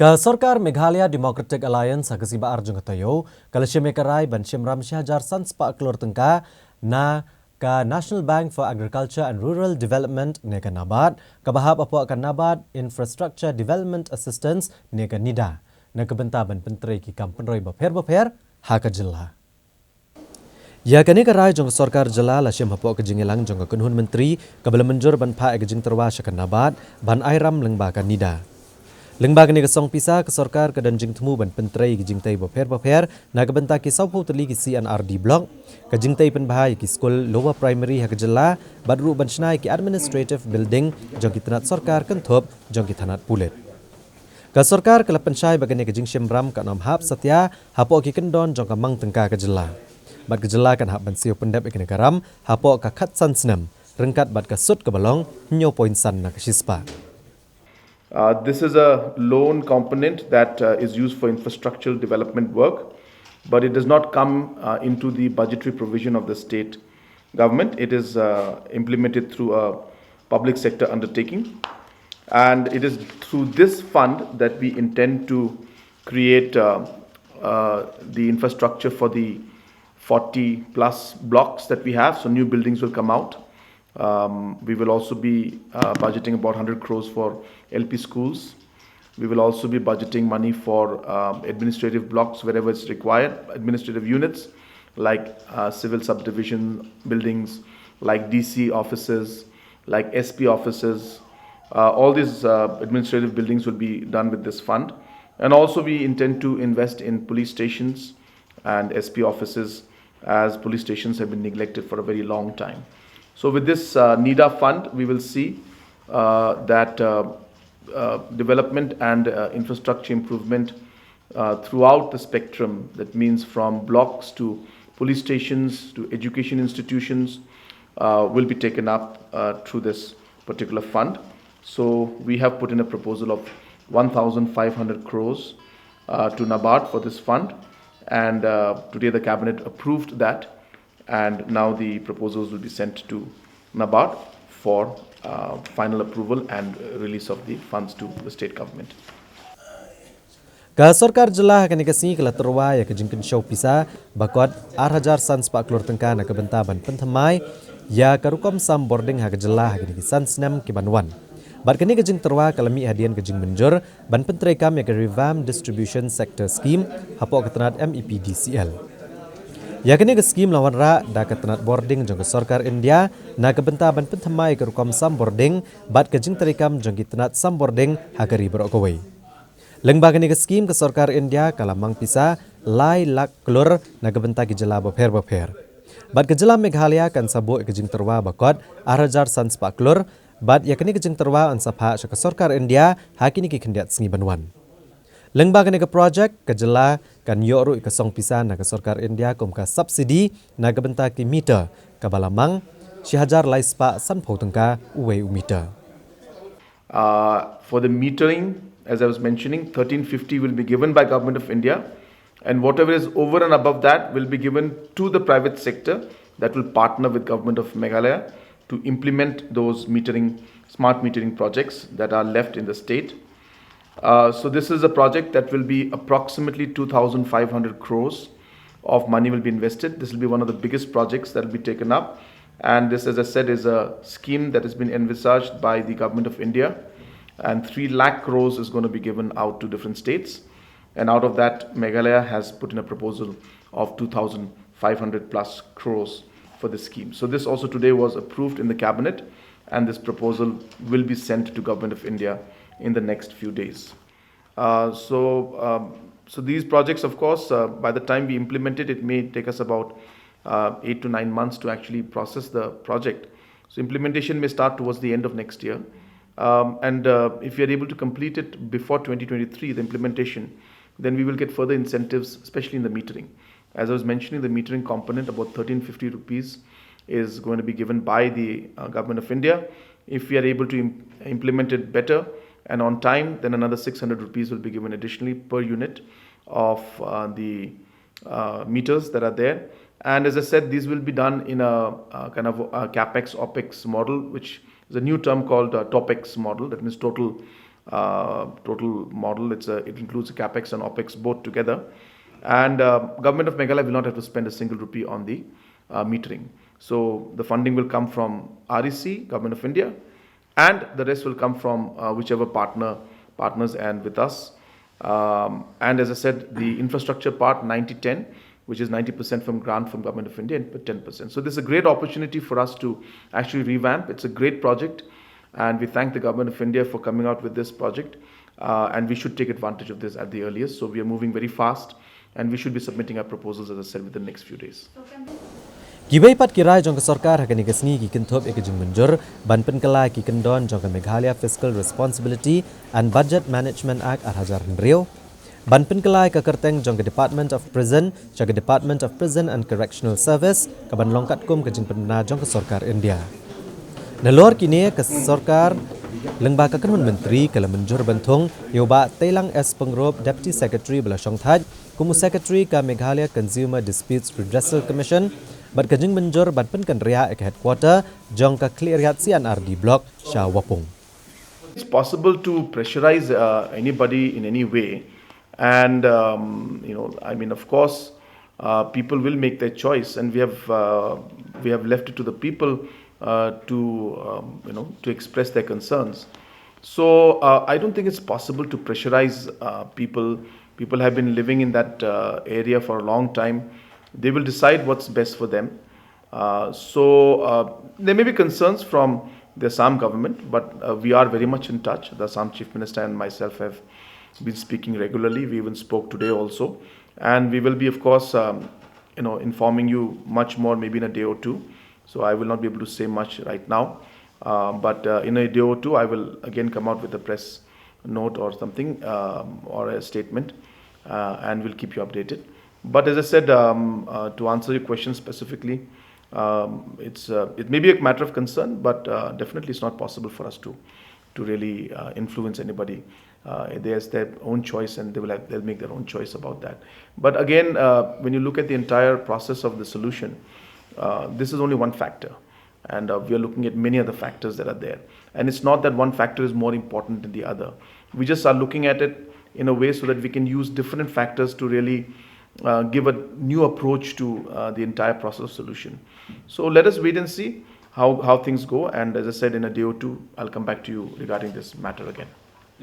Ka Sarkar Meghalaya Democratic Alliance Hakasiba Arjung Tayo, Kalashimekarai Ban Shimram Shahjar Sans Pak Klur Tengka, Na Ka National Bank for Agriculture and Rural Development Nega Nabad, Kabahab Apo akan Nabad Infrastructure Development Assistance Nega Nida, Nakabentaban Pentri Ki Kampenroi Bapher Haka Jilla. Ya kani karai jong Sarkar Jala Lashim Hapo Kajingilang jong Kunhun Menteri Kabala Menjur Ban Pa Kajing Terwas akan Nabad Ban Airam Lengba kan Nida. Lengbaga ni kasong pisa ke Sarkar ke danjing temu ban pentrai ke jingtai bapher na ke benta ki saupo teli ki CNRD block ke jingtai penbahai ki skol lower primary ha ke jela badru ban snai ki administrative building jong ki tanat Sarkar kenthop jong ki tanat pulet ke Sarkar ke pensyai bagani ke jing Shimram ka nom hap satya hapo ki kendon jong ka mang tengka ke jela bad ke jela kan hap ban siu pendep ki negaram hapo ka khat san snam rengkat bad ka sut ke balong nyo point san na ke shispa. This is a loan component that is used for infrastructural development work, but it does not come into the budgetary provision of the state government. It is implemented through a public sector undertaking, and it is through this fund that we intend to create the infrastructure for the 40 plus blocks that we have. So new buildings will come out. We will also be budgeting about 100 crores for LP schools. We will also be budgeting money for administrative blocks wherever it's required, administrative units like civil subdivision buildings, like DC offices, like SP offices. All these administrative buildings will be done with this fund. And also we intend to invest in police stations and SP offices, as police stations have been neglected for a very long time. So with this NIDA fund, we will see that development and infrastructure improvement throughout the spectrum. That means from blocks to police stations to education institutions will be taken up through this particular fund. So we have put in a proposal of 1,500 crores to NABARD for this fund, and today the cabinet approved that. And now the proposals will be sent to NABARD for final approval and release of the funds to the state government. Ka Sarkar Jela kani kasi kala terwa ya ke jingkin show pisa bakot 8,000 sans pak klur tengka na ke bentaban penthamai ya karukom sam boarding ha ke Jela kani ki sans nam ki banwan. Bad kani ke jing terwa kalami hadian ke jing menjur ban pentrai kam ya ke revamp distribution sector scheme hapo ke tenat MEPDCL. Ya kini ke skim lawan ra da ke tenat boarding jong ke Sarkar India na ke bentaban penthamai ke rukom sam boarding bad ke jing terikam jong ki tenat sam boarding hagari berokowai. Lengba kini ke skim ke Sarkar India kalamang pisa lai lak klur na ke benta ki jela bapher. Bad ke jela Meghalaya kan sabo ke jing terwa bakot 8,000 sans pak klur bad ya kini ke jing terwa an sapha ke Sarkar India hakini ki kendiat sengi banwan. Lengba kini ke projek ke jela kan yoru ke song pisa na ke Sarkar India kum ka subsidi na ke benta ki meter ke balamang Shahjar laispa san pau tengka uwe meter. For the metering, as I was mentioning, 1350 will be given by Government of India, and whatever is over and above that will be given to the private sector that will partner with Government of Meghalaya to implement those smart metering projects that are left in the state. So this is a project that will be approximately 2,500 crores of money will be invested. This will be one of the biggest projects that will be taken up. And this, as I said, is a scheme that has been envisaged by the Government of India. And 3 lakh crores is going to be given out to different states. And out of that, Meghalaya has put in a proposal of 2,500 plus crores for this scheme. So this also today was approved in the cabinet, and this proposal will be sent to Government of India in the next few days. So these projects, of course, by the time we implement it, it may take us about 8 to 9 months to actually process the project. So implementation may start towards the end of next year. And if we are able to complete it before 2023, the implementation, then we will get further incentives, especially in the metering. As I was mentioning, the metering component, about 1350 rupees, is going to be given by the Government of India. If we are able to implement it better and on time, then another 600 rupees will be given additionally per unit of the meters that are there. And as I said, these will be done in a kind of a capex opex model, which is a new term called TOPEX model. That means total total model. It includes capex and opex both together, and government of Meghalaya will not have to spend a single rupee on the metering. So the funding will come from REC, Government of India, and the rest will come from whichever partners and with us. And as I said, the infrastructure part 90-10, which is 90% from grant from Government of India and 10%. So this is a great opportunity for us to actually revamp. It's a great project, and we thank the Government of India for coming out with this project, and we should take advantage of this at the earliest. So we are moving very fast, and we should be submitting our proposals, as I said, within the next few days. Gibai pat kirai jong sarkar hakani kesni ki kinthop ekajing menjur ban penkelai ki kendon jong Meghalaya Fiscal Responsibility and Budget Management Act arhajar rio ban penkelai ka kerteng jong Department of Prison jaga Department of Prison and Correctional Service ka ban longkat kum kajing penna jong ke sarkar India nalor kini ke sarkar lengba ka kanun menteri kala menjur bentung yoba telang S pengrop Deputy Secretary bela Shongthaj kumu Secretary ka Meghalaya Consumer Disputes Redressal Commission Bat kajing menjur ban pen kan ria ek headquarter jong ka cleariat CNRD block Shah Wapung. It's possible to pressurize anybody in any way, and I mean, of course, people will make their choice, and we have left it to the people to express their concerns. So I don't think it's possible to pressurize people. People have been living in that area for a long time. They will decide what's best for them. So there may be concerns from the Assam government, but we are very much in touch. The Assam Chief Minister and myself have been speaking regularly. We even spoke today also. And we will be, of course, informing you much more maybe in a day or two. So I will not be able to say much right now. But in a day or two, I will again come out with a press note or something or a statement, and we'll keep you updated. But as I said, to answer your question specifically, it may be a matter of concern, but definitely it's not possible for us to really influence anybody. There's their own choice, and they'll make their own choice about that. But again, when you look at the entire process of the solution, this is only one factor, and we are looking at many other factors that are there. And it's not that one factor is more important than the other. We just are looking at it in a way so that we can use different factors to really give a new approach to the entire process of solution. So let us wait and see how things go. And as I said, in a day or two, I'll come back to you regarding this matter again.